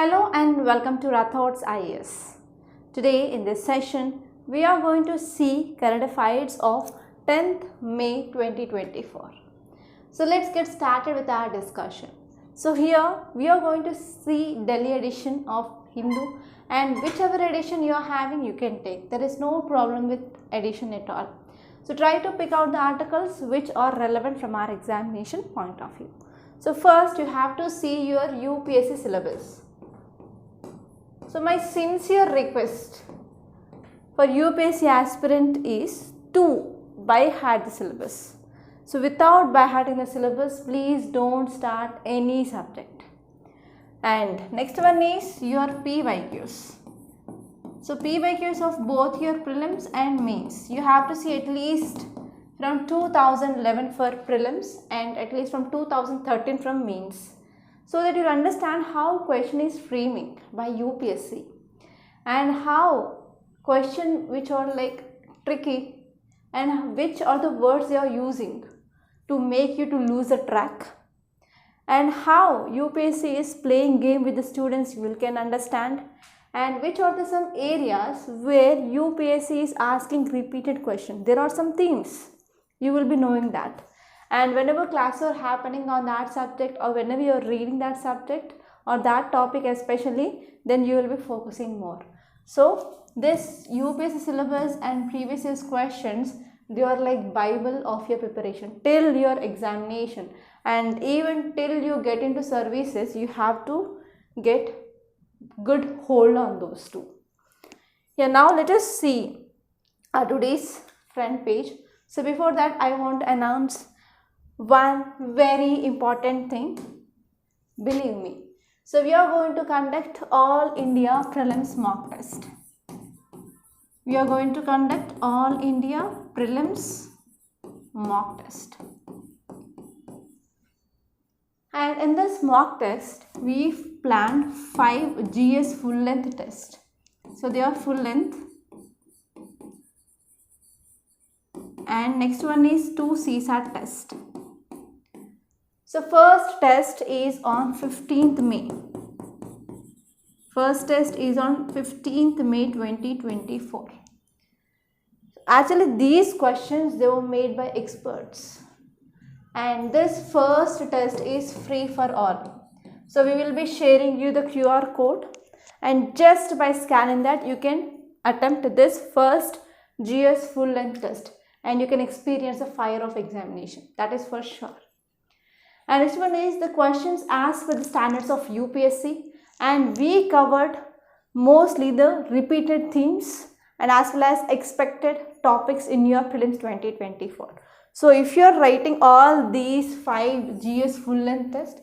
Hello and welcome to Rathods IAS. Today in this session, we are going to see current affairs of 10th May 2024. So let's get started with our discussion. So here we are going to see Delhi edition of Hindu, and whichever edition you are having you can take. There is no problem with edition at all. So try to pick out the articles which are relevant from our examination point of view. So first you have to see your UPSC syllabus. So my sincere request for UPSC aspirant is to by heart the syllabus. So without by hearting the syllabus, please don't start any subject. And next one is your PYQs. So PYQs of both your prelims and mains. You have to see at least from 2011 for prelims and at least from 2013 from mains, so that you understand how question is framing by UPSC and how question which are like tricky and which are the words they are using to make you to lose the track, and how UPSC is playing game with the students you can understand, and which are the some areas where UPSC is asking repeated questions. There are some themes, you will be knowing that. And whenever classes are happening on that subject, or whenever you are reading that subject or that topic especially, then you will be focusing more. So this UPSC syllabus and previous year's questions, they are like Bible of your preparation till your examination, and even till you get into services you have to get good hold on those two. Yeah, now let us see today's front page. So before that I want to announce one very important thing, believe me. So we are going to conduct all India prelims mock test. We are going to conduct all India prelims mock test. And in this mock test, we've planned 5 GS full length tests. So they are full length. And next one is 2 CSAT test. So first test is on 15th May. First test is on 15th May 2024. Actually these questions, they were made by experts. And this first test is free for all. So we will be sharing you the QR code, and just by scanning that you can attempt this first GS full length test and you can experience the fire of examination. That is for sure. And next one is the questions asked for the standards of UPSC, and we covered mostly the repeated themes and as well as expected topics in your prelims 2024. So if you are writing all these 5 GS full length tests,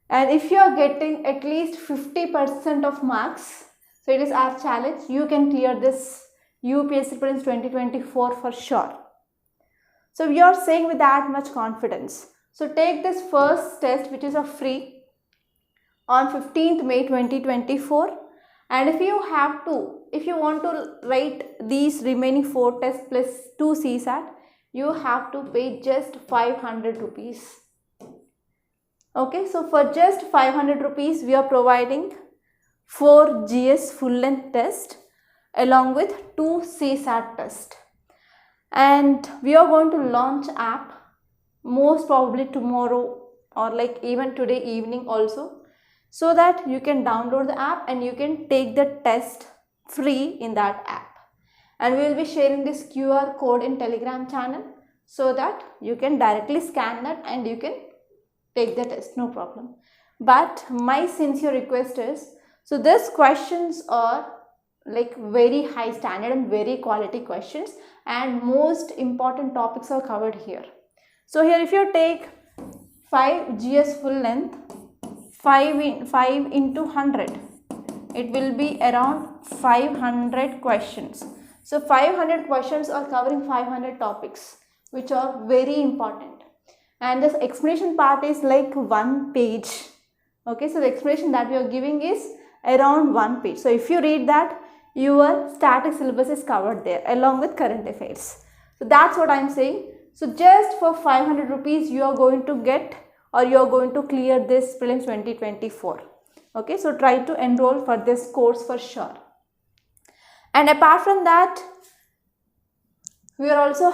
and if you are getting at least 50% of marks, so it is our challenge, you can clear this UPSC prelims 2024 for sure. So we are saying with that much confidence. So take this first test which is a free on 15th May 2024, and if you want to write these remaining 4 tests plus 2 CSAT, you have to pay just 500 rupees. Okay, so for just 500 rupees we are providing 4 GS full length test along with 2 CSAT test, and we are going to launch app most probably tomorrow or like even today evening also, so that you can download the app and you can take the test free in that app. And we will be sharing this QR code in Telegram channel so that you can directly scan that and you can take the test, no problem. But my sincere request is, so these questions are like very high standard and very quality questions, and most important topics are covered here. So here if you take 5 GS full length, 5 into 100, it will be around 500 questions. So 500 questions are covering 500 topics which are very important, and this explanation part is like 1 page. Okay, so the explanation that we are giving is around 1 page. So if you read that, your static syllabus is covered there along with current affairs. So that's what I am saying. So just for 500 rupees you are going to get, or you are going to clear this prelims 2024. Okay, so try to enroll for this course for sure. And apart from that, we are also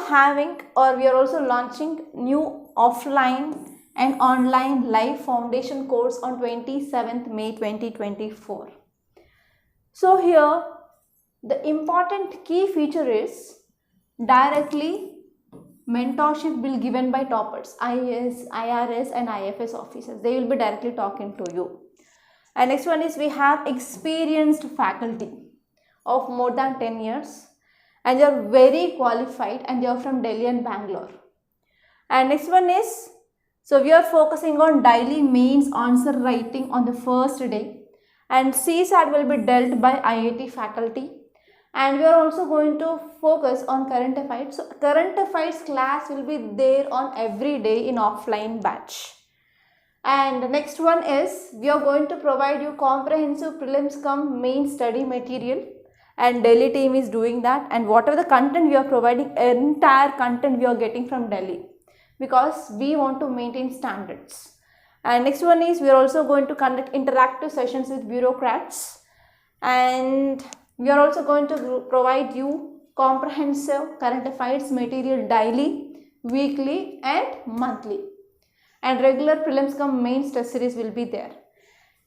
launching new offline and online live foundation course on 27th May 2024. So here the important key feature is directly mentorship will be given by toppers, IAS, IRS and IFS officers. They will be directly talking to you. And next one is we have experienced faculty of more than 10 years and they are very qualified and they are from Delhi and Bangalore. And next one is, so we are focusing on daily mains answer writing on the first day and CSAT will be dealt by IIT faculty. And we are also going to focus on current affairs. So current affairs class will be there on every day in offline batch. And the next one is we are going to provide you comprehensive prelims cum main study material and Delhi team is doing that, and whatever the content we are providing, entire content we are getting from Delhi because we want to maintain standards. And next one is we are also going to conduct interactive sessions with bureaucrats, and we are also going to provide you comprehensive current affairs material daily, weekly and monthly, and regular prelims cum main test series will be there.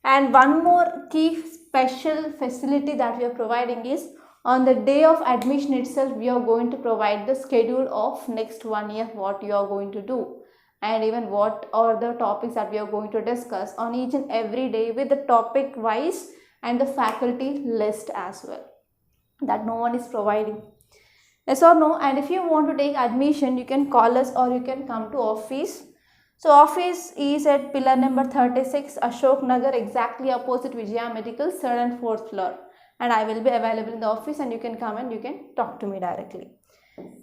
And one more key special facility that we are providing is on the day of admission itself we are going to provide the schedule of next 1 year what you are going to do and even what are the topics that we are going to discuss on each and every day with the topic wise and the faculty list as well that no one is providing. Yes or no? And if you want to take admission, you can call us or you can come to office. So office is at pillar number 36 Ashok Nagar, exactly opposite Vijaya Medical, 3rd and 4th floor, and I will be available in the office and you can come and you can talk to me directly.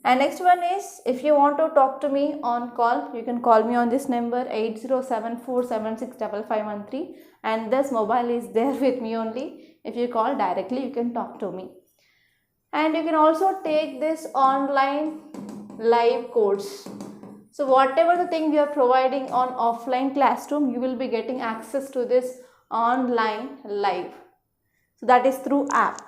And next one is if you want to talk to me on call, you can call me on this number 8074765513, and this mobile is there with me only. If you call directly you can talk to me. And you can also take this online live course. So whatever the thing we are providing on offline classroom, you will be getting access to this online live. So that is through app.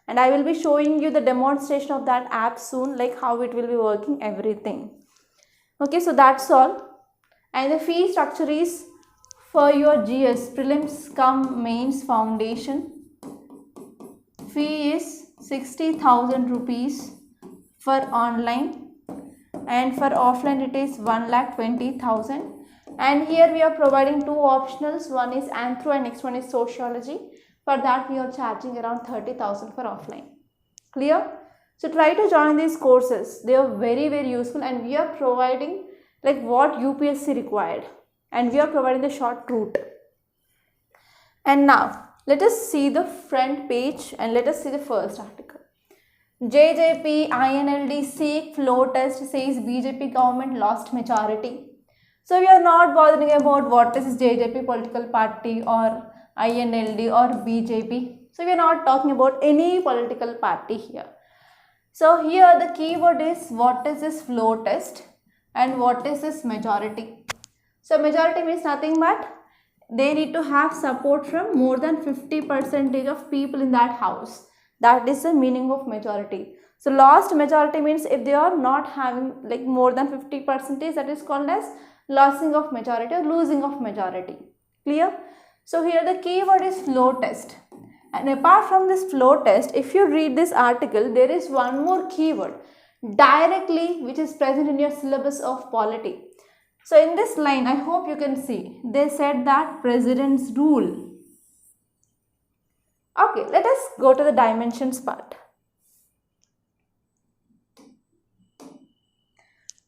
And I will be showing you the demonstration of that app soon, like how it will be working, everything. Okay, so that's all. And the fee structure is for your GS, Prelims cum Mains Foundation. Fee is 60,000 rupees for online. And for offline it is 1,20,000. And here we are providing two optionals, one is Anthro and next one is Sociology. For that we are charging around 30,000 for offline. Clear? So try to join these courses. They are very useful and we are providing like what UPSC required and we are providing the short route. And now let us see the front page and let us see the first article. JJP INLD Sikh floor test says BJP government lost majority. So we are not bothering about what is JJP political party or INLD or BJP. So we are not talking about any political party here. So here the keyword is what is this floor test and what is this majority. So majority means nothing but they need to have support from more than 50% of people in that house. That is the meaning of majority. So lost majority means if they are not having like more than 50%, that is called as losing of majority or losing of majority. Clear? So here the keyword is floor test. And apart from this floor test, if you read this article, there is one more keyword directly which is present in your syllabus of polity. So in this line, I hope you can see, they said that president's rule. Okay, let us go to the dimensions part.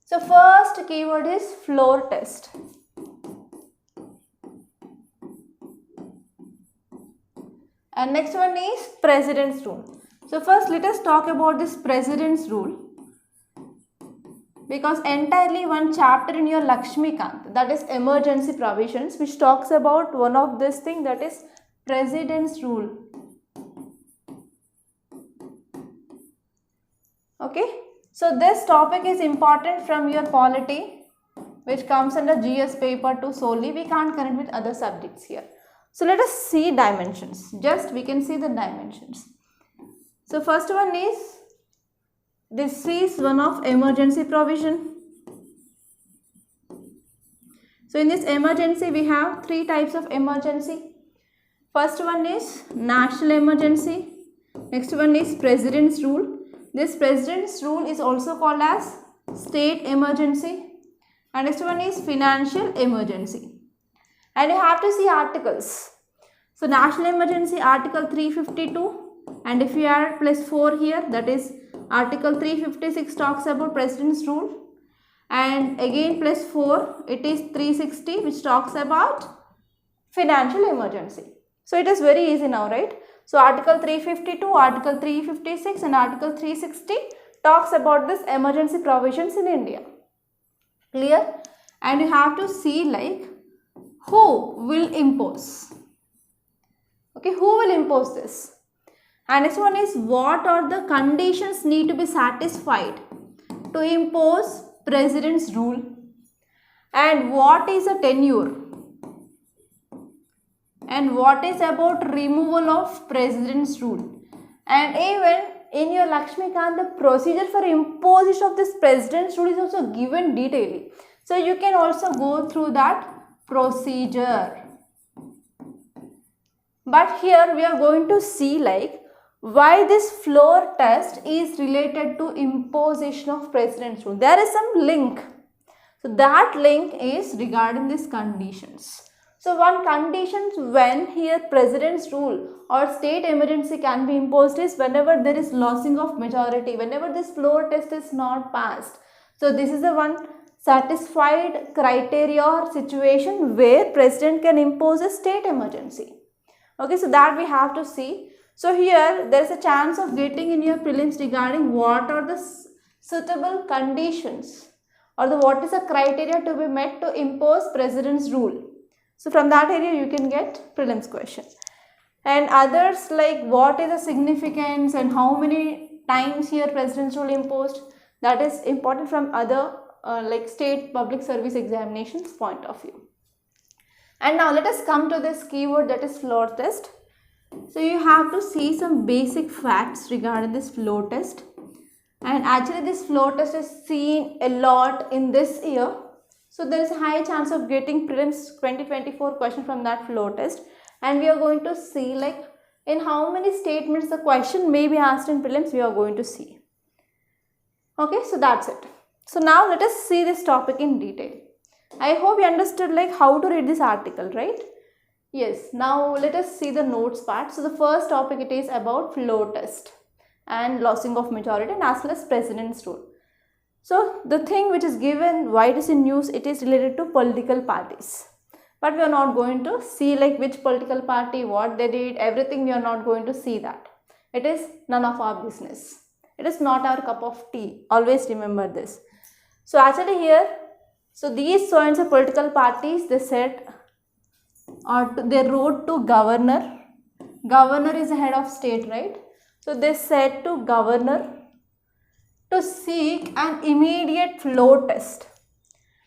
So first keyword is floor test. And next one is president's rule. So first let us talk about this president's rule, because entirely one chapter in your Lakshmikant, that is emergency provisions, which talks about one of this thing, that is president's rule. Okay, so this topic is important from your polity, which comes under GS paper 2 solely. We can't connect with other subjects here. So let us see dimensions. Just we can see the dimensions. So first one is, this is one of emergency provision. So in this emergency we have three types of emergency. First one is national emergency. Next one is president's rule. This president's rule is also called as state emergency. And next one is financial emergency. And you have to see articles. So national emergency, article 352. And if you add +4 here, that is article 356 talks about president's rule. And again +4, it is 360 which talks about financial emergency. So it is very easy now, right? So article 352, article 356 and article 360 talks about this emergency provisions in India. Clear? And you have to see like who will impose. Okay, who will impose this? And next one is, what are the conditions need to be satisfied to impose president's rule, and what is a tenure, and what is about removal of president's rule. And even in your Lakshmikant, the procedure for imposition of this president's rule is also given detailedly. So you can also go through that procedure. But here we are going to see like why this floor test is related to imposition of president's rule. There is some link. So that link is regarding these conditions. So one condition when here president's rule or state emergency can be imposed is whenever there is losing of majority, whenever this floor test is not passed. So this is the one satisfied criteria or situation where president can impose a state emergency. Okay, so that we have to see. So here there is a chance of getting in your prelims regarding what are the suitable conditions or what is the criteria to be met to impose president's rule. So from that area you can get prelims question. And others like what is the significance and how many times here president's rule imposed, that is important from other like state public service examinations point of view. And now let us come to this keyword, that is floor test. So you have to see some basic facts regarding this floor test. And actually this floor test is seen a lot in this year. So there is a high chance of getting prelims 2024 question from that floor test. And we are going to see like in how many statements the question may be asked in prelims, we are going to see. Okay, so that's it. So now let us see this topic in detail. I hope you understood like how to read this article, right? Yes, now let us see the notes part. So the first topic, it is about floor test and losing of majority and as well as president's rule. So the thing which is given, why it is in news, it is related to political parties. But we are not going to see like which political party, what they did, everything we are not going to see that. It is none of our business. It is not our cup of tea. Always remember this. So actually here, so these so and so political parties, they said or they wrote to governor. Governor is the head of state, right? So they said to governor to seek an immediate floor test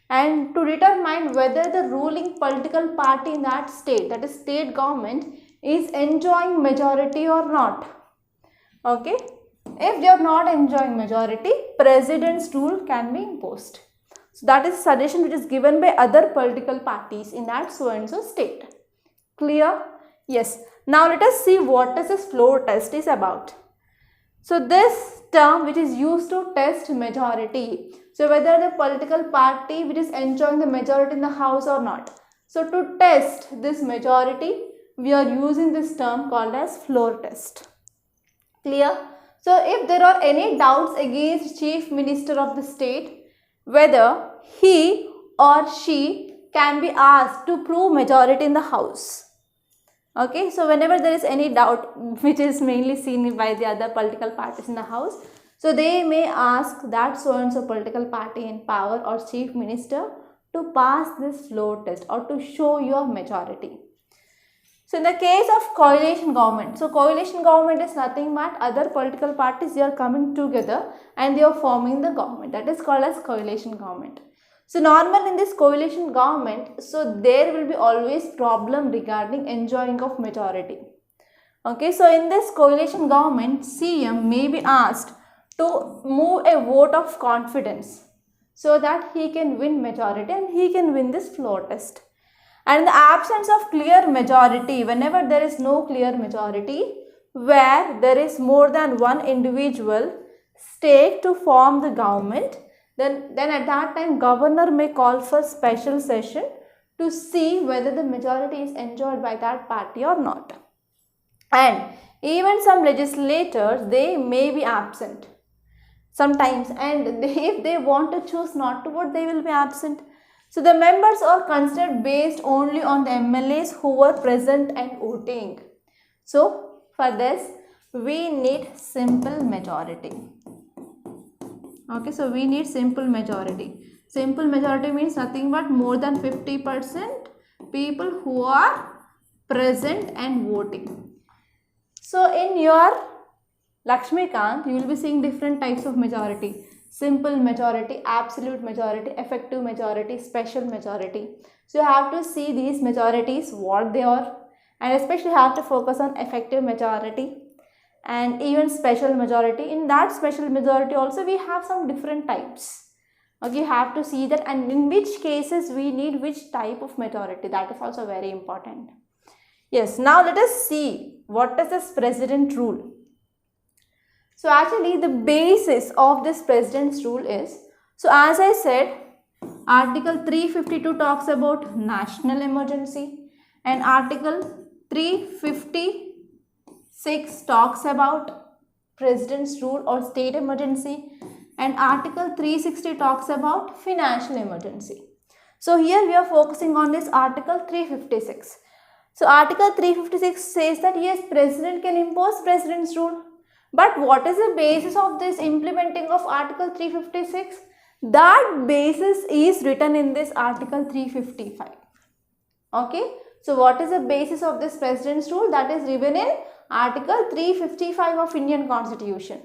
and to determine whether the ruling political party in that state, that is state government, is enjoying majority or not. Okay? If they are not enjoying majority, president's rule can be imposed. So that is suggestion which is given by other political parties in that so and so state. Clear? Yes. Now let us see what this floor test is about. So this term which is used to test majority. So whether the political party which is enjoying the majority in the house or not. So to test this majority, we are using this term called as floor test. Clear? So if there are any doubts against Chief Minister of the state, whether he or she can be asked to prove majority in the house. Okay, so whenever there is any doubt, which is mainly seen by the other political parties in the house, so they may ask that so and so political party in power or chief minister to pass this floor test or to show your majority. So in the case of coalition government, so coalition government is nothing but other political parties, they are coming together and they are forming the government. That is called as coalition government. So normal in this coalition government, so there will be always problem regarding enjoying of majority. Okay, so in this coalition government, CM may be asked to move a vote of confidence so that he can win majority and he can win this floor test. And in the absence of clear majority, whenever there is no clear majority, where there is more than one individual stake to form the government, then at that time governor may call for special session to see whether the majority is enjoyed by that party or not. And even some legislators, they may be absent sometimes, and if they want to choose not to vote, they will be absent. So the members are considered based only on the MLAs who were present and voting. So for this we need simple majority. Okay, so we need simple majority. Simple majority means nothing but more than 50% people who are present and voting. So in your Lakshmikant, you will be seeing different types of majority. Simple majority, absolute majority, effective majority, special majority. So you have to see these majorities, what they are, and especially have to focus on effective majority and even special majority. In that special majority also we have some different types. Okay, you have to see that, and in which cases we need which type of majority. That is also very important. Yes, now let us see what is this president rule. So actually the basis of this president's rule is, so as I said, Article 352 talks about national emergency and Article 356 talks about president's rule or state emergency, and Article 360 talks about financial emergency. So here we are focusing on this Article 356. So Article 356 says that yes, president can impose president's rule. But what is the basis of this implementing of Article 356? That basis is written in this Article 355. Okay. So what is the basis of this president's rule? That is written in Article 355 of Indian Constitution.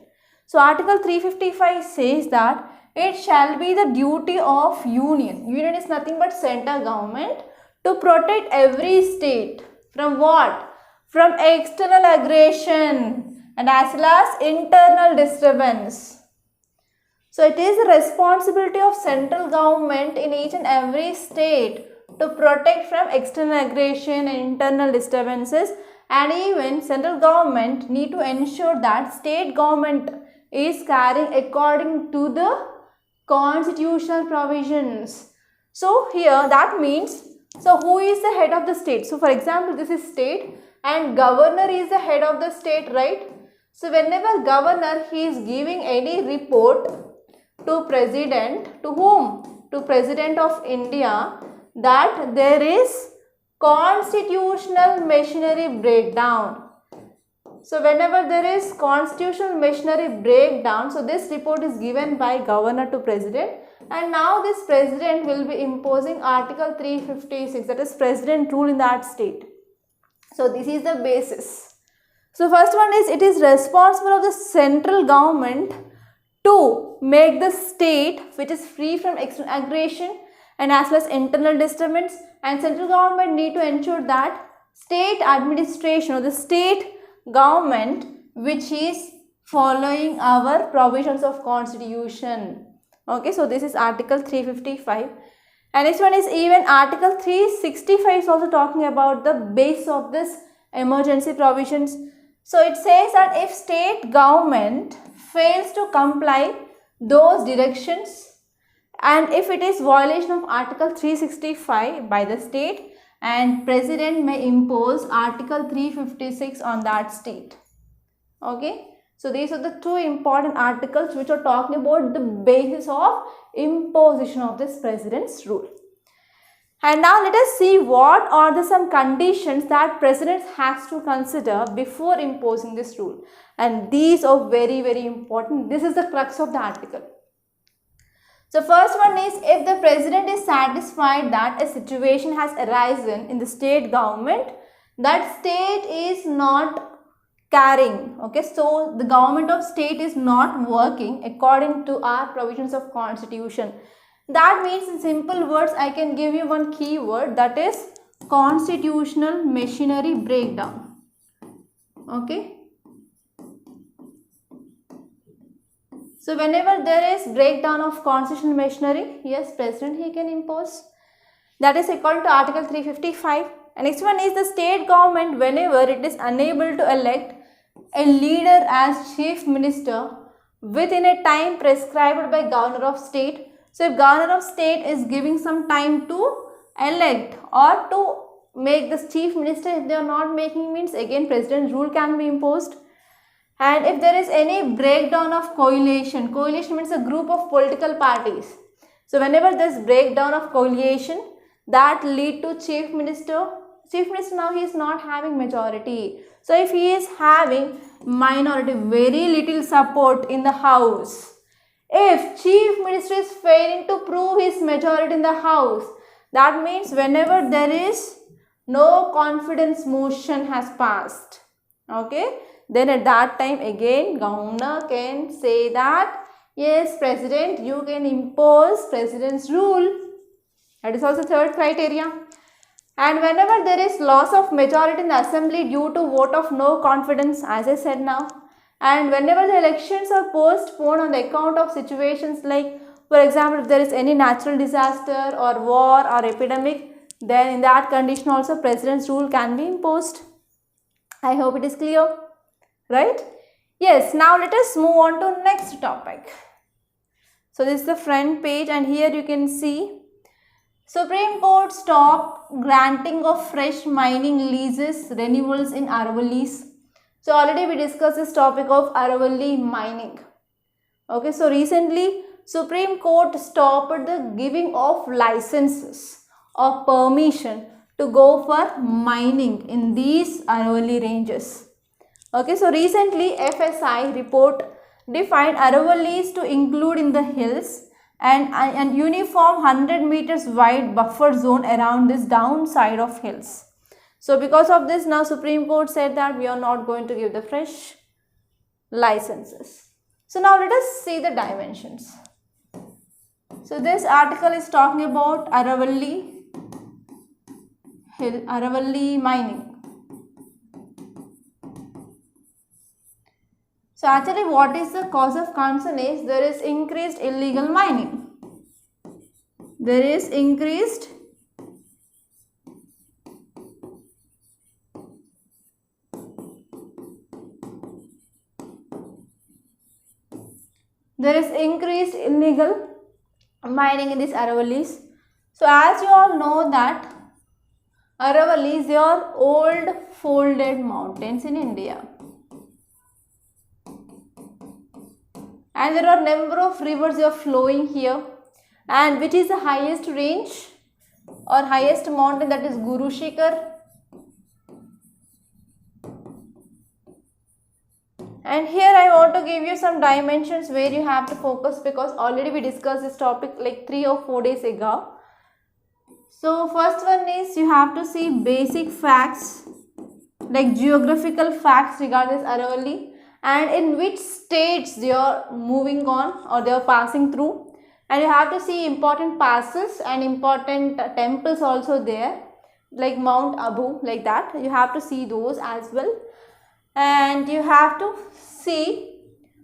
So Article 355 says that it shall be the duty of union. Union is nothing but central government to protect every state from what? From external aggression and as well as internal disturbance. So it is the responsibility of central government in each and every state to protect from external aggression and internal disturbances, and even central government need to ensure that state government is carrying according to the constitutional provisions. So here that means, so who is the head of the state? So for example, this is state and governor is the head of the state, right? So whenever governor, he is giving any report to president, to whom? To President of India, that there is constitutional machinery breakdown. So whenever there is constitutional machinery breakdown, so this report is given by governor to president, and now this president will be imposing Article 356, that is president rule in that state. So this is the basis. So first one is, it is responsible of the central government to make the state which is free from external aggression and as well as internal disturbance, and central government need to ensure that state administration or the state government which is following our provisions of constitution. Okay, so this is Article 355. And this one is even Article 365 is also talking about the base of this emergency provisions. So it says that if state government fails to comply those directions, and if it is violation of Article 365 by the state, and president may impose Article 356 on that state. Okay. So these are the two important articles which are talking about the basis of imposition of this president's rule. And now let us see what are the some conditions that president has to consider before imposing this rule. And these are very, very important. This is the crux of the article. So first one is, if the president is satisfied that a situation has arisen in the state government, that state is not carrying, okay, so the government of state is not working according to our provisions of constitution, That means in simple words, I can give you one keyword, that is constitutional machinery breakdown. Okay. So whenever there is breakdown of constitutional machinery, yes, president he can impose. That is according to Article 355. And next one is the state government, whenever it is unable to elect a leader as chief minister within a time prescribed by governor of state. So if governor of state is giving some time to elect or to make this chief minister, if they are not making, means again president's rule can be imposed. And if there is any breakdown of coalition, coalition means a group of political parties. So whenever this breakdown of coalition, that lead to chief minister now he is not having majority. So if he is having minority, very little support in the house, if chief minister is failing to prove his majority in the house, that means whenever there is no confidence motion has passed, okay, then at that time again governor can say that yes, president, you can impose president's rule. That is also third criteria. And whenever there is loss of majority in the assembly due to vote of no confidence, as I said now, and whenever the elections are postponed on the account of situations like, for example, if there is any natural disaster or war or epidemic, then in that condition also president's rule can be imposed. I hope it is clear, right? Yes, now let us move on to next topic. So this is the front page, and here you can see Supreme Court stopped granting of fresh mining leases renewals in Aravalis. So already we discussed this topic of Aravali mining. Okay, so recently Supreme Court stopped the giving of licenses or permission to go for mining in these Aravali ranges. Okay, so recently FSI report defined Aravalis to include in the hills and uniform 100 meters wide buffer zone around this downside of hills. So because of this, now Supreme Court said that we are not going to give the fresh licenses. So now let us see the dimensions. So this article is talking about Aravali mining. So actually what is the cause of concern is there is increased illegal mining. There is increased illegal mining in these Aravalis. So as you all know that Aravalis, they are old folded mountains in India. And there are number of rivers are flowing here, and which is the highest range or highest mountain, that is Guru Shikhar. And here I want to give you some dimensions where you have to focus, because already we discussed this topic like 3 or 4 days ago. So first one is you have to see basic facts like geographical facts regarding this Aravali, and in which states they are moving on or they are passing through, and you have to see important passes and important temples also there, like Mount Abu, like that. You have to see those as well, and you have to see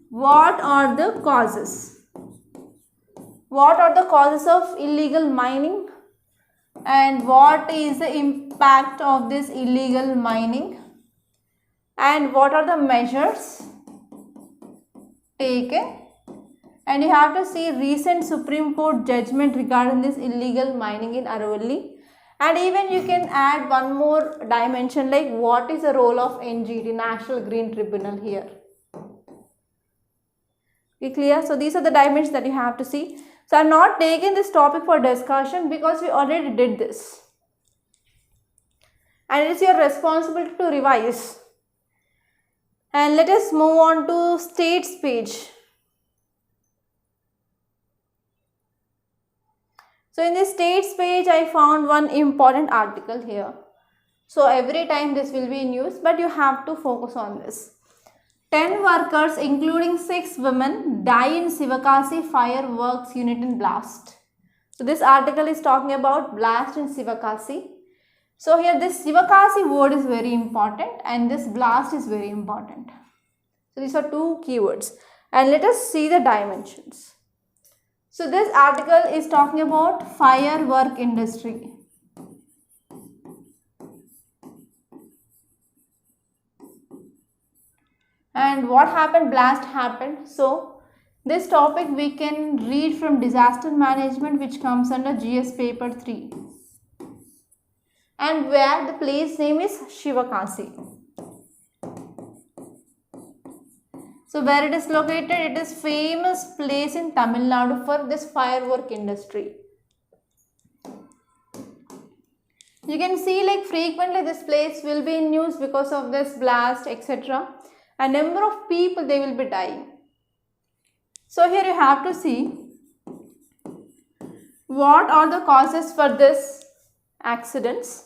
what are the causes. What are the causes of illegal mining, and what is the impact of this illegal mining, and what are the measures taken, and you have to see recent Supreme Court judgment regarding this illegal mining in Aravali. And even you can add one more dimension, like what is the role of NGT, National Green Tribunal, here. Okay, clear? So these are the dimensions that you have to see. So I am not taking this topic for discussion because we already did this, and it is your responsibility to revise. And let us move on to states page. So in this states page, I found one important article here. So every time this will be in use, but you have to focus on this. 10 workers, including 6 women, die in Sivakasi fireworks unit in blast. So this article is talking about blast in Sivakasi. So here this Sivakasi word is very important and this blast is very important. So these are two keywords and let us see the dimensions. So this article is talking about firework industry. And what happened? Blast happened. So this topic we can read from disaster management, which comes under GS paper 3. And where the place name is Sivakasi. So where it is located? It is famous place in Tamil Nadu for this firework industry. You can see like frequently this place will be in news because of this blast, etc. A number of people they will be dying. So here you have to see what are the causes for this accidents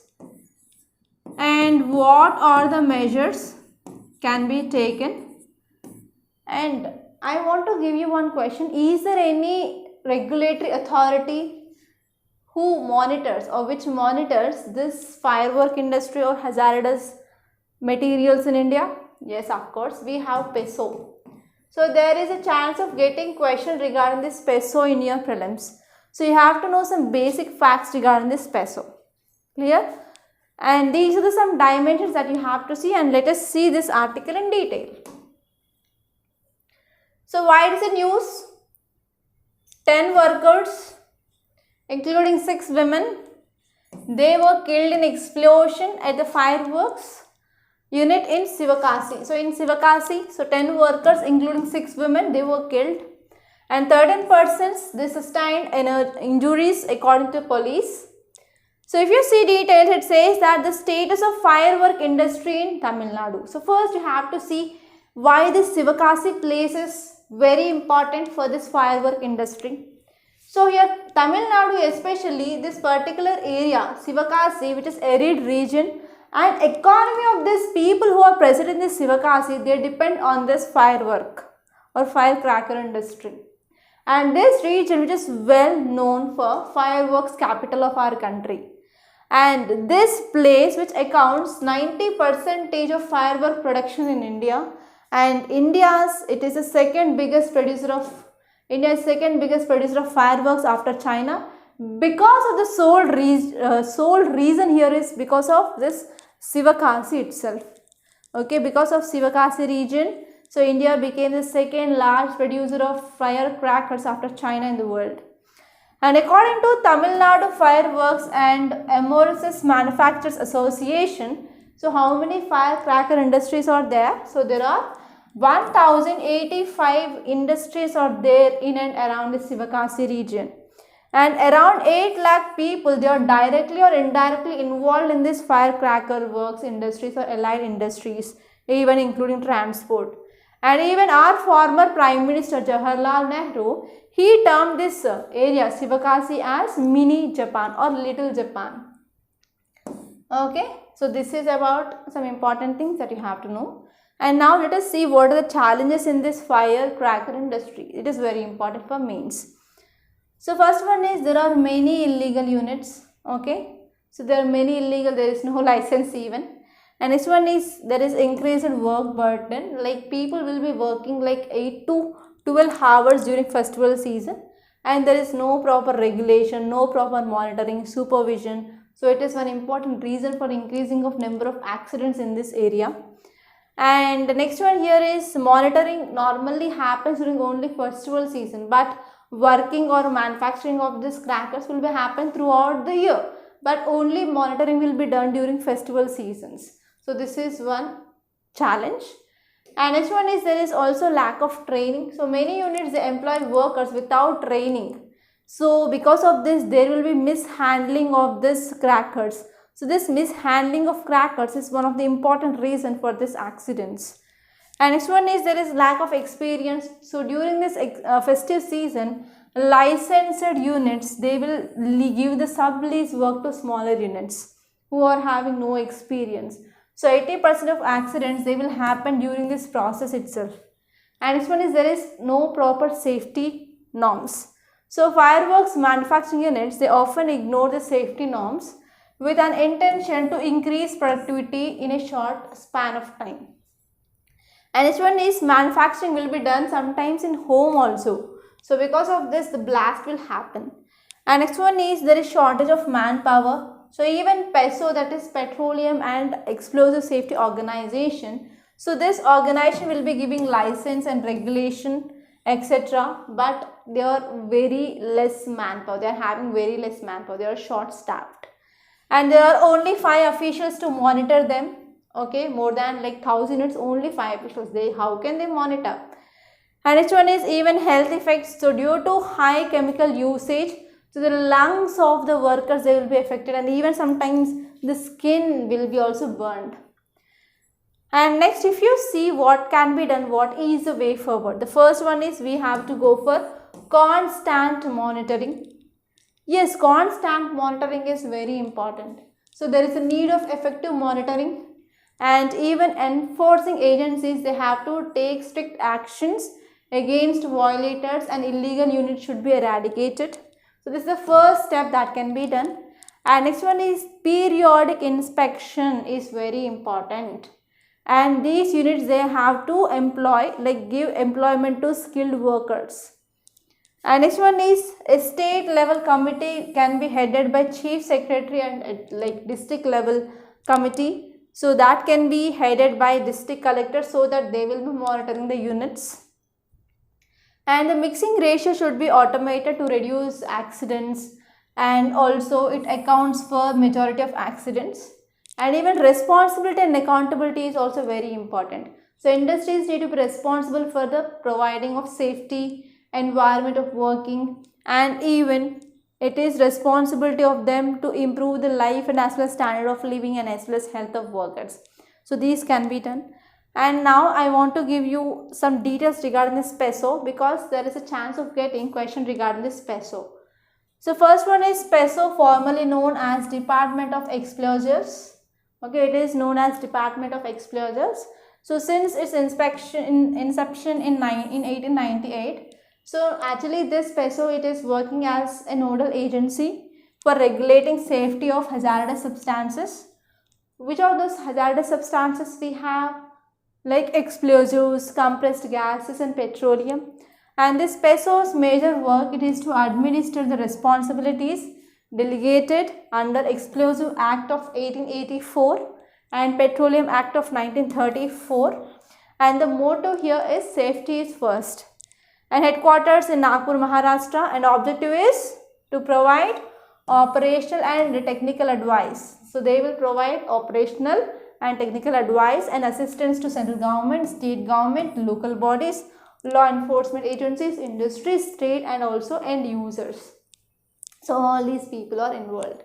and what are the measures can be taken. And I want to give you one question. Is there any regulatory authority who monitors or which monitors this firework industry or hazardous materials in India? Yes, of course, we have PESO. So there is a chance of getting question regarding this PESO in your prelims. So you have to know some basic facts regarding this PESO. Clear? And these are some dimensions that you have to see, and let us see this article in detail. So why it is in news? 10 workers including 6 women, they were killed in explosion at the fireworks unit in Sivakasi. So in Sivakasi, so 10 workers including 6 women, they were killed, and 13 persons they sustained injuries according to police. So if you see details, it says that the status of firework industry in Tamil Nadu. So first you have to see why this Sivakasi place is very important for this firework industry. So here Tamil Nadu, especially this particular area Sivakasi, which is arid region, and economy of these people who are present in this Sivakasi, they depend on this firework or firecracker industry. And this region which is well known for fireworks capital of our country. And this place which accounts 90% of firework production in India, and it is the second biggest producer of fireworks after China. Because of the sole reason here is because of this Sivakasi itself. Okay, because of Sivakasi region, so India became the second large producer of firecrackers after China in the world. And according to Tamil Nadu Fireworks and Amorous Manufacturers Association, so how many firecracker industries are there? So there are 1085 industries are there in and around the Sivakasi region. And around 8 lakh people, they are directly or indirectly involved in this firecracker works industries or allied industries, even including transport. And even our former Prime Minister Jawaharlal Nehru, he termed this area Sivakasi as mini Japan or little Japan. Okay, so this is about some important things that you have to know. And now let us see what are the challenges in this firecracker industry. It is very important for mains. So first one is there are many illegal units. Okay, so there are many illegal, there is no license even. And next one is there is increased work burden, like people will be working like 8 to 12 hours during festival season, and there is no proper regulation, no proper monitoring, supervision. So it is one important reason for increasing of number of accidents in this area. And the next one here is monitoring normally happens during only festival season, but working or manufacturing of these crackers will be happen throughout the year, but only monitoring will be done during festival seasons. So this is one challenge. And next one is there is also lack of training. So many units they employ workers without training. So because of this there will be mishandling of these crackers. So this mishandling of crackers is one of the important reasons for these accidents. And next one is there is lack of experience. So during this festive season, licensed units, they will give the sublease work to smaller units who are having no experience. So 80% of accidents, they will happen during this process itself. And next one is there is no proper safety norms. So fireworks manufacturing units, they often ignore the safety norms with an intention to increase productivity in a short span of time. And next one is manufacturing will be done sometimes in home also. So because of this, the blast will happen. And next one is there is shortage of manpower. So even PESO, that is Petroleum and Explosive Safety Organization. So this organization will be giving license and regulation, etc. But they are very less manpower. They are having very less manpower. They are short staffed. And there are only 5 officials to monitor them. Okay, more than like 1000 units, only 5 officials. How can they monitor? And next one is even health effects. So due to high chemical usage, so the lungs of the workers, they will be affected, and even sometimes the skin will be also burned. And next, if you see what can be done, what is the way forward? The first one is we have to go for constant monitoring. Yes, constant monitoring is very important. So there is a need of effective monitoring, and even enforcing agencies, they have to take strict actions against violators, and illegal units should be eradicated. So this is the first step that can be done. And next one is periodic inspection is very important. And these units, they have to give employment to skilled workers. And next one is a state level committee can be headed by chief secretary and district level committee. So that can be headed by district collector, so that they will be monitoring the units. And the mixing ratio should be automated to reduce accidents, and also it accounts for majority of accidents. And even responsibility and accountability is also very important. So industries need to be responsible for the providing of safety, environment of working, and even it is responsibility of them to improve the life and as well as standard of living and as well as health of workers. So these can be done. And now I want to give you some details regarding this PESO, because there is a chance of getting question regarding this PESO. So first one is PESO, formerly known as Department of Explosives. Okay, it is known as Department of Explosives. So since its inception in 1898, so actually this PESO, it is working as a nodal agency for regulating safety of hazardous substances. Which are those hazardous substances we have? Like explosives, compressed gases, and petroleum. And this PESO's major work, it is to administer the responsibilities delegated under Explosive Act of 1884 and Petroleum Act of 1934. And the motto here is safety is first. And headquarters in Nagpur, Maharashtra, and objective is to provide operational and technical advice. So they will provide operational and technical advice and assistance to central government, state government, local bodies, law enforcement agencies, industries, state, and also end users. So all these people are involved.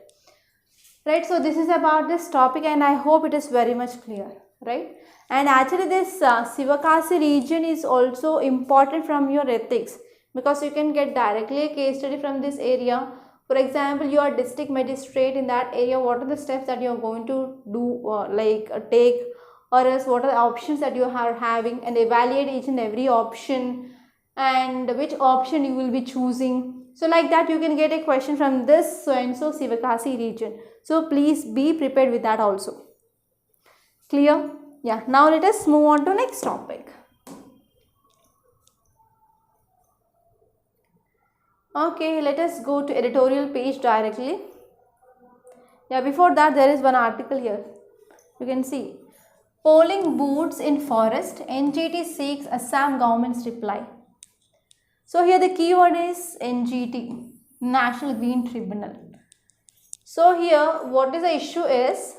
Right, so this is about this topic, and I hope it is very much clear, right? And actually this Sivakasi region is also important from your ethics, because you can get directly a case study from this area. For example, you are district magistrate in that area. What are the steps that you are going to do, take, or else what are the options that you are having, and evaluate each and every option and which option you will be choosing. So like that you can get a question from this so and so Sivakasi region. So please be prepared with that also. Clear? Yeah. Now let us move on to next topic. Okay, let us go to editorial page directly. Yeah, before that there is one article here. You can see, polling booths in forest, NGT seeks Assam government's reply. So here the keyword is NGT, National Green Tribunal. So here what is the issue is,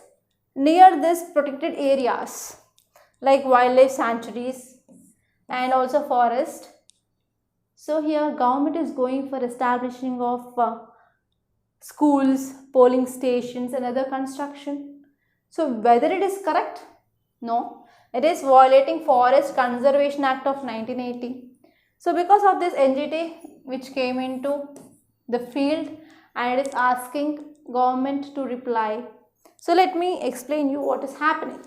near this protected areas like wildlife sanctuaries and also forest. So here government is going for establishing of schools, polling stations and other construction. So whether it is correct? No. It is violating Forest Conservation Act of 1980. So because of this, NGT which came into the field and it is asking government to reply. So let me explain you what is happening.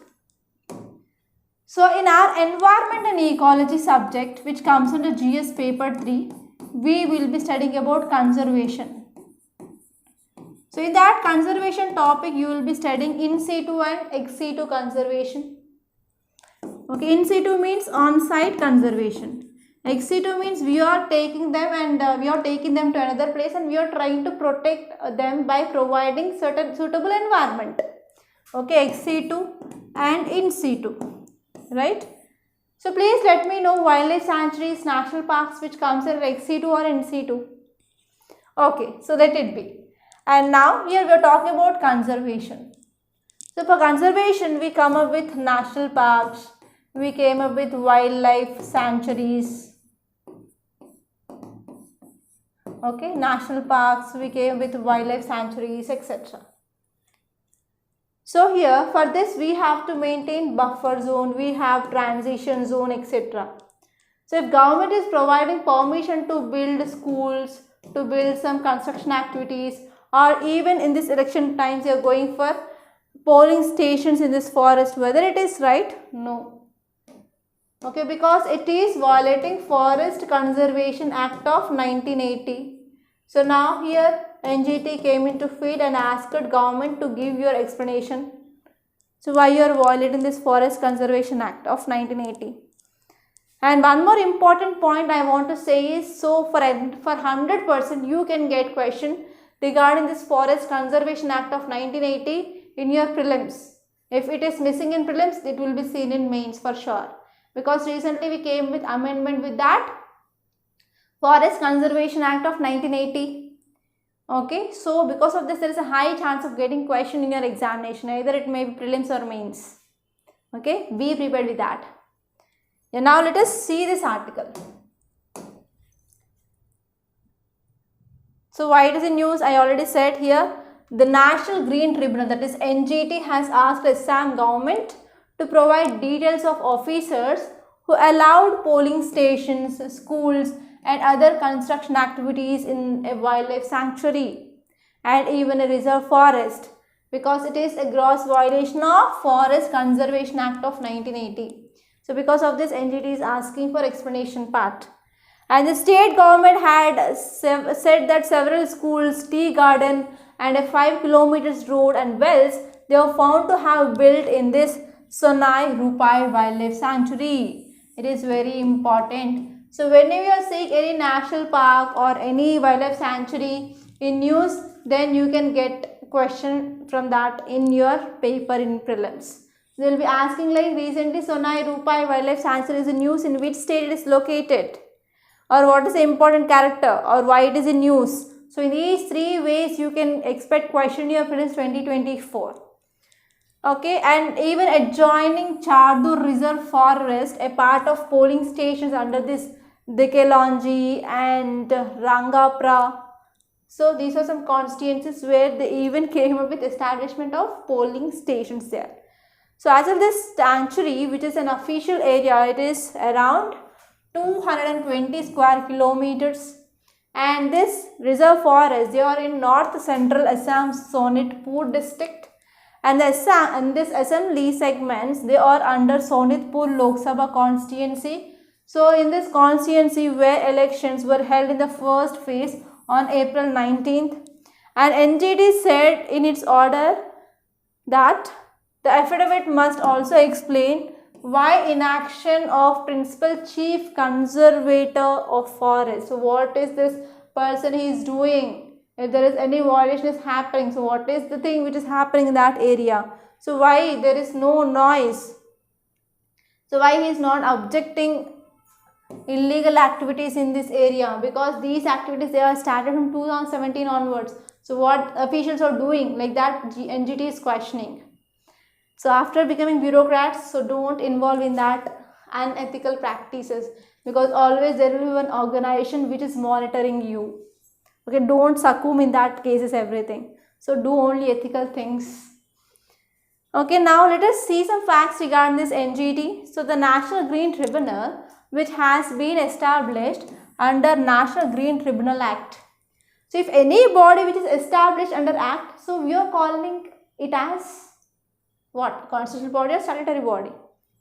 So in our environment and ecology subject, which comes under GS paper 3, we will be studying about conservation. So in that conservation topic, you will be studying in situ and ex situ conservation. Okay, in situ means on-site conservation. Ex situ means we are taking them and we are taking them to another place and we are trying to protect them by providing certain suitable environment. Okay, ex situ and in situ, right? So please let me know wildlife sanctuaries, national parks which comes in ex situ or in situ. Okay, so let it be. And now here we are talking about conservation. So for conservation, we come up with national parks, we came up with wildlife sanctuaries. Okay, national parks, we came with wildlife sanctuaries, etc. So here for this we have to maintain buffer zone, we have transition zone, etc. So if government is providing permission to build schools, to build some construction activities, or even in this election times you are going for polling stations in this forest, whether it is right? No. Okay, because it is violating Forest Conservation Act of 1980. So now here NGT came into field and asked government to give your explanation. So why you are violating this Forest Conservation Act of 1980. And one more important point I want to say is, so for 100% you can get question regarding this Forest Conservation Act of 1980 in your prelims. If it is missing in prelims, it will be seen in mains for sure. Because recently we came with amendment with that Forest Conservation Act of 1980. Okay, so because of this there is a high chance of getting question in your examination, either it may be prelims or mains. Okay, be prepared with that. Yeah, now let us see this article. So why it is in news? I already said here, the National Green Tribunal, that is NGT, has asked Assam government to provide details of officers who allowed polling stations, schools and other construction activities in a wildlife sanctuary and even a reserve forest, because it is a gross violation of Forest Conservation Act of 1980. So because of this, NGT is asking for explanation part. And the state government had said that several schools, tea garden and a 5 kilometers road and wells, they were found to have built in this Sonai Rupai Wildlife Sanctuary. It is very important. So whenever you are seeing any national park or any wildlife sanctuary in news, then you can get question from that in your paper in prelims. They will be asking like, recently Sonai Rupai Wildlife Sanctuary is in news, in which state it is located, or what is the important character, or why it is in news. So in these three ways you can expect question in your prelims 2024. Okay, and even adjoining Chardur Reserve Forest, a part of polling stations under this Dikelonji and Rangapra. So these are some constituencies where they even came up with establishment of polling stations there. So as of this sanctuary, which is an official area, it is around 220 square kilometers. And this reserve forest, they are in north central Assam's Sonitpur district. And this assembly segments, they are under Sonitpur Lok Sabha constituency. So in this constituency where elections were held in the first phase on April 19th, and NGT said in its order that the affidavit must also explain why inaction of principal chief conservator of forest. So what is this person he is doing? If there is any violation is happening, so what is the thing which is happening in that area? So why there is no noise? So why he is not objecting illegal activities in this area? Because these activities, they are started from 2017 onwards. So what officials are doing, like that NGT is questioning. So after becoming bureaucrats, so don't involve in that unethical practices, because always there will be one organization which is monitoring you. Okay, don't succumb in that cases everything. So do only ethical things. Okay, now let us see some facts regarding this NGT. So the National Green Tribunal, which has been established under National Green Tribunal Act. So if any body which is established under Act, so we are calling it as what? Constitutional body or statutory body?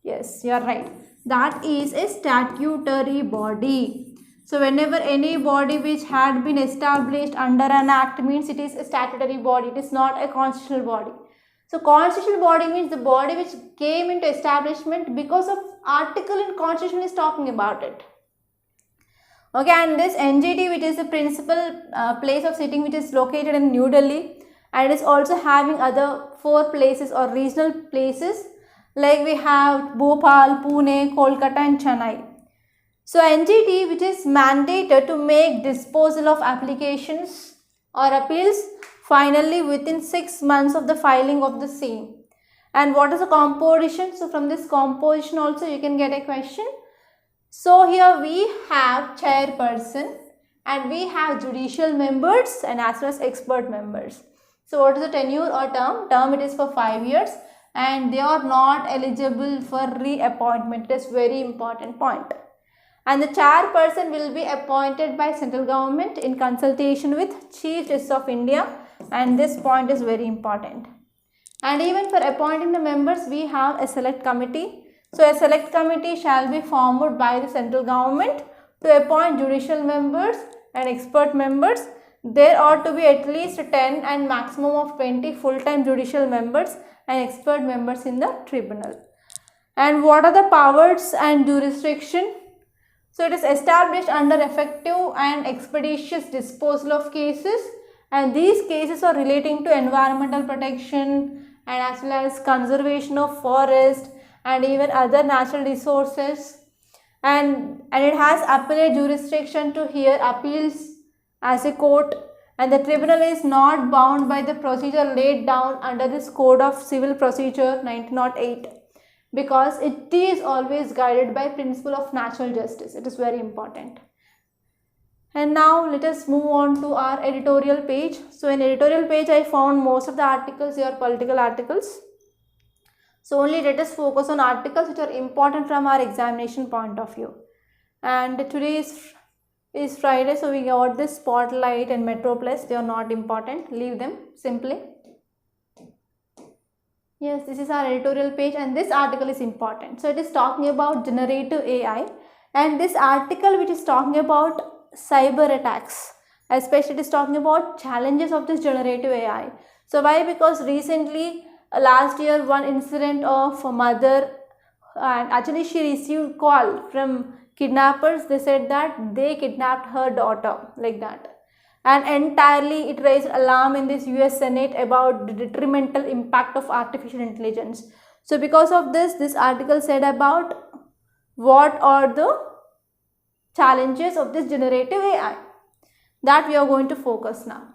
Yes, you are right. That is a statutory body. So whenever any body which had been established under an act means it is a statutory body, it is not a constitutional body. So constitutional body means the body which came into establishment because of article in constitution is talking about it. Okay, and this NGT, which is the principal place of sitting, which is located in New Delhi, and it is also having other 4 places or regional places, like we have Bhopal, Pune, Kolkata and Chennai. So NGT, which is mandated to make disposal of applications or appeals finally within 6 months of the filing of the same. And what is the composition? So from this composition also you can get a question. So here we have chairperson and we have judicial members and as well as expert members. So what is the tenure or term? Term, it is for 5 years and they are not eligible for reappointment. It is very important point. And the chairperson will be appointed by central government in consultation with Chief Justice of India, and this point is very important. And even for appointing the members, we have a select committee. So a select committee shall be formed by the central government to appoint judicial members and expert members. There ought to be at least 10 and maximum of 20 full-time judicial members and expert members in the tribunal. And what are the powers and jurisdiction? So it is established under effective and expeditious disposal of cases, and these cases are relating to environmental protection and as well as conservation of forest and even other natural resources, and it has appellate jurisdiction to hear appeals as a court, and the tribunal is not bound by the procedure laid down under this Code of Civil Procedure 1908. Because it is always guided by principle of natural justice. It is very important. And now let us move on to our editorial page. So in editorial page I found most of the articles here are political articles. So only let us focus on articles which are important from our examination point of view. And today is Friday, so we got this Spotlight and Metro Plus. They are not important. Leave them simply. Yes, this is our editorial page and this article is important. So it is talking about generative AI, and this article which is talking about cyber attacks, especially it is talking about challenges of this generative AI. So why? Because recently last year one incident of a mother, and actually she received call from kidnappers. They said that they kidnapped her daughter, like that. And entirely it raised alarm in this US Senate about the detrimental impact of artificial intelligence. So because of this article said about what are the challenges of this generative AI, that we are going to focus now.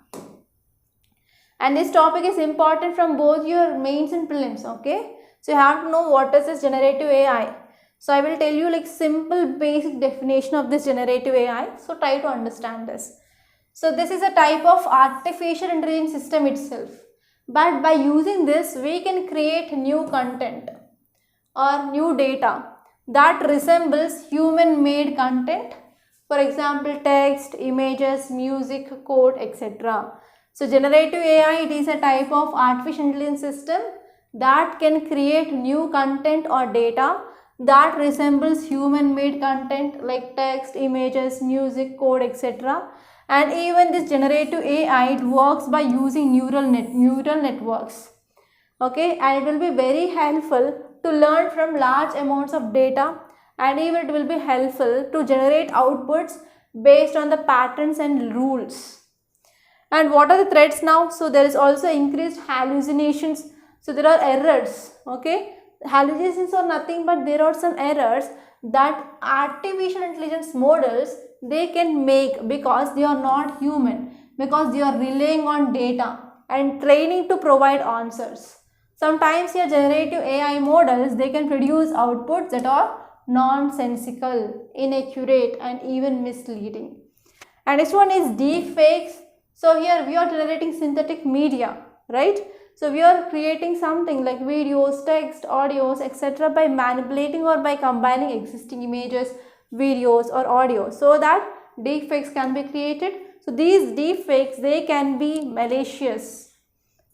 And this topic is important from both your mains and prelims, okay? So you have to know what is this generative AI. So I will tell you like simple basic definition of this generative AI. So try to understand this. So this is a type of artificial intelligence system itself, but by using this we can create new content or new data that resembles human made content, for example text, images, music, code, etc. So generative AI, it is a type of artificial intelligence system that can create new content or data that resembles human made content like text, images, music, code, etc. And even this generative AI, it works by using neural networks, okay, and it will be very helpful to learn from large amounts of data, and even it will be helpful to generate outputs based on the patterns and rules. And what are the threats now? So there is also increased hallucinations. So there are errors, okay. Hallucinations are nothing but there are some errors that artificial intelligence models they can make because they are not human, because they are relying on data and training to provide answers. Sometimes your generative AI models, they can produce outputs that are nonsensical, inaccurate and even misleading. And next one is deepfakes. So here we are generating synthetic media, right? So we are creating something like videos, text, audios, etc. by manipulating or by combining existing images, videos or audio so that deepfakes can be created. So these deepfakes, they can be malicious,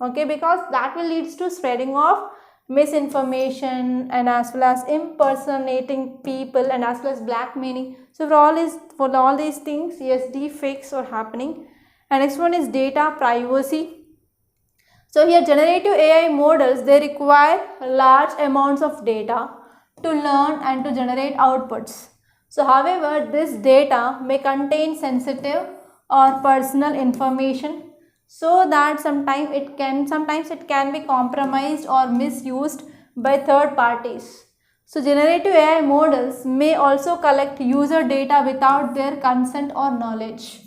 okay, because that will lead to spreading of misinformation, and as well as impersonating people, and as well as blackmailing. So for all these things, yes, deepfakes are happening. And next one is data privacy. So here generative AI models, they require large amounts of data to learn and to generate outputs. So however, this data may contain sensitive or personal information, so that sometimes it can be compromised or misused by third parties. So generative AI models may also collect user data without their consent or knowledge.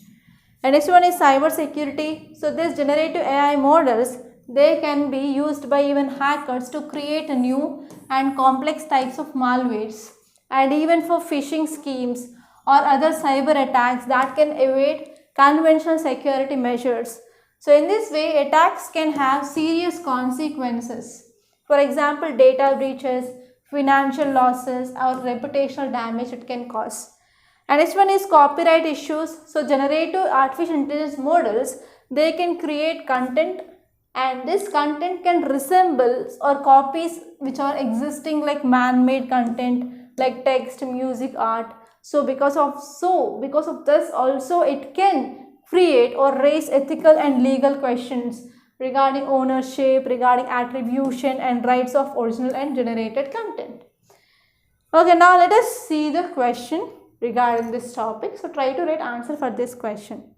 And next one is cyber security. So these generative AI models, they can be used by even hackers to create new and complex types of malwares, and even for phishing schemes or other cyber attacks that can evade conventional security measures. So in this way, attacks can have serious consequences. For example, data breaches, financial losses, or reputational damage it can cause. And next one is copyright issues. So generative artificial intelligence models, they can create content, and this content can resemble or copies which are existing like man-made content like text, music, art. So because of this also it can create or raise ethical and legal questions regarding ownership, regarding attribution and rights of original and generated content. Okay, now let us see the question regarding this topic. So try to write answer for this question.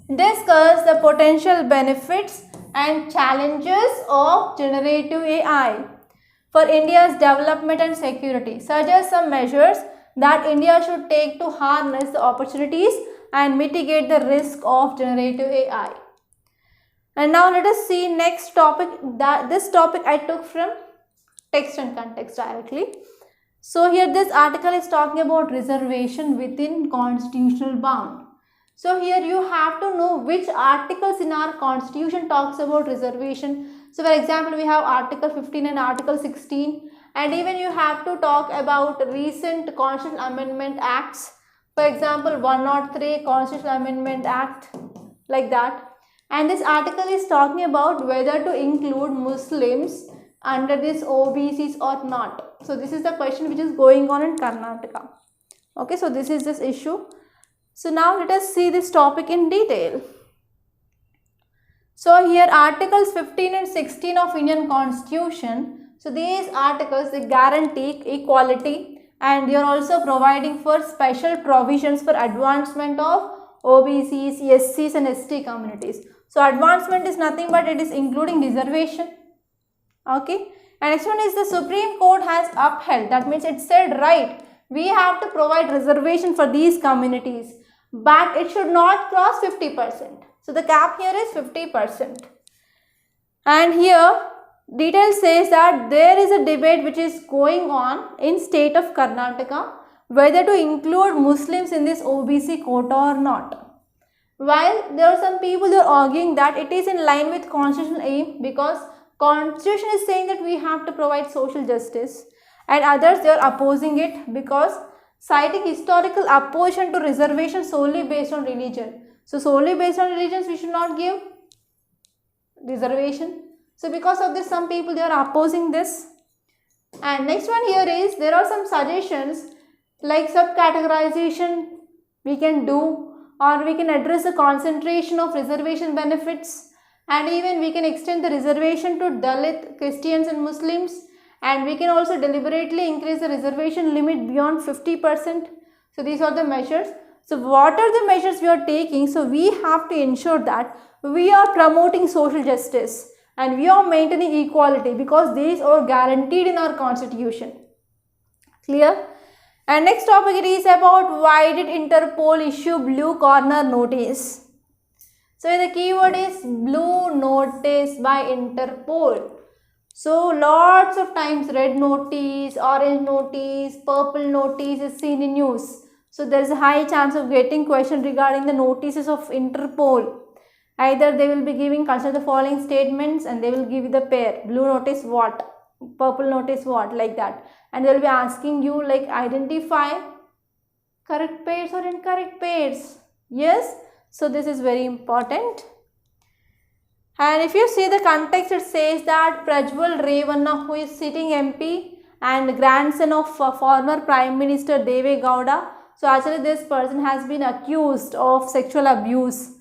Discuss the potential benefits and challenges of generative AI for India's development and security. Suggest some measures that India should take to harness the opportunities and mitigate the risk of generative AI. And now let us see next topic. This topic I took from Text and Context directly. So here this article is talking about reservation within constitutional bound. So here you have to know which articles in our constitution talks about reservation. So for example, we have Article 15 and Article 16, and even you have to talk about recent constitutional amendment acts. For example, 103 Constitutional Amendment Act, like that. And this article is talking about whether to include Muslims under this OBCs or not. So this is the question which is going on in Karnataka. Okay, so this is this issue. So now let us see this topic in detail. So here articles 15 and 16 of Indian Constitution. So these articles, they guarantee equality, and they are also providing for special provisions for advancement of OBCs, SCs and ST communities. So advancement is nothing but it is including reservation. Okay. And next one is the Supreme Court has upheld. That means it said right, we have to provide reservation for these communities, but it should not cross 50%. So the cap here is 50%. And here detail says that there is a debate which is going on in state of Karnataka whether to include Muslims in this OBC quota or not. While there are some people who are arguing that it is in line with constitutional aim because Constitution is saying that we have to provide social justice, and others they are opposing it because citing historical opposition to reservation solely based on religion. So solely based on religions we should not give reservation. So because of this some people they are opposing this. And next one here is there are some suggestions like subcategorization we can do, or we can address the concentration of reservation benefits, and even we can extend the reservation to Dalit, Christians and Muslims, and we can also deliberately increase the reservation limit beyond 50%. So these are the measures. So what are the measures we are taking? So we have to ensure that we are promoting social justice and we are maintaining equality because these are guaranteed in our constitution. Clear? And next topic it is about why did Interpol issue blue corner notice? So the keyword is blue notice by Interpol. So lots of times red notice, orange notice, purple notice is seen in news. So there is a high chance of getting question regarding the notices of Interpol. Either they will be giving consider the following statements and they will give you the pair. Blue notice what? Purple notice what? Like that. And they will be asking you like identify correct pairs or incorrect pairs. Yes. So this is very important. And if you see the context, it says that Prajwal Revanna, who is sitting MP and grandson of former Prime Minister Deve Gowda. So actually this person has been accused of sexual abuse.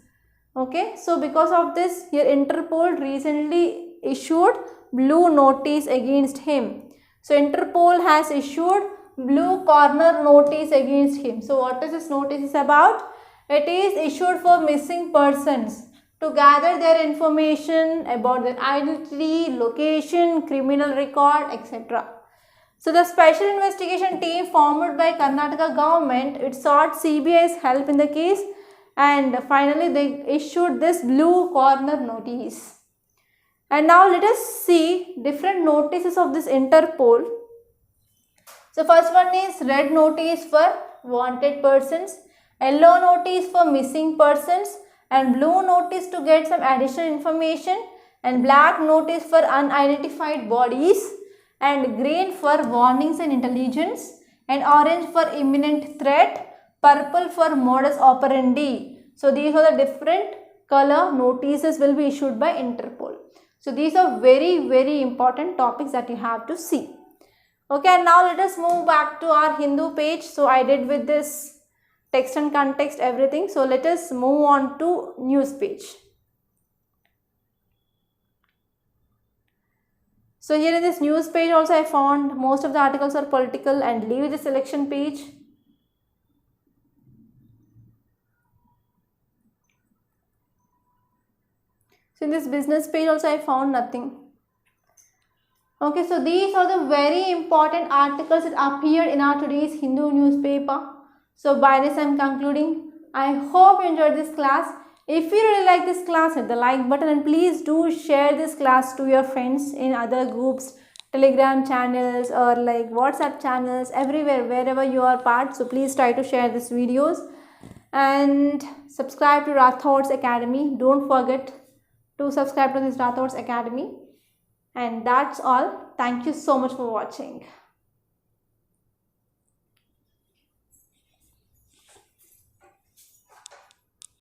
Okay, so because of this, here Interpol recently issued blue notice against him. So Interpol has issued blue corner notice against him. So what is this notice about? It is issued for missing persons to gather their information about their identity, location, criminal record, etc. So the special investigation team formed by Karnataka government, it sought CBI's help in the case, and finally they issued this blue corner notice. And now let us see different notices of this Interpol. So first one is red notice for wanted persons, yellow notice for missing persons, and blue notice to get some additional information, and black notice for unidentified bodies, and green for warnings and intelligence, and orange for imminent threat, purple for modus operandi. So these are the different color notices will be issued by Interpol. So these are very important topics that you have to see. Okay, and now let us move back to our Hindu page. So I did with this text and context everything. So let us move on to news page. So here in this news page also I found most of the articles are political, and leave the selection page. So in this business page also I found nothing. Okay, so these are the very important articles that appeared in our today's Hindu newspaper. So by this I am concluding. I hope you enjoyed this class. If you really like this class, hit the like button, and please do share this class to your friends in other groups, Telegram channels, or like WhatsApp channels, everywhere, wherever you are part. So please try to share these videos and subscribe to Rathods Academy. Don't forget to subscribe to this Rathods Academy. And that's all. Thank you so much for watching.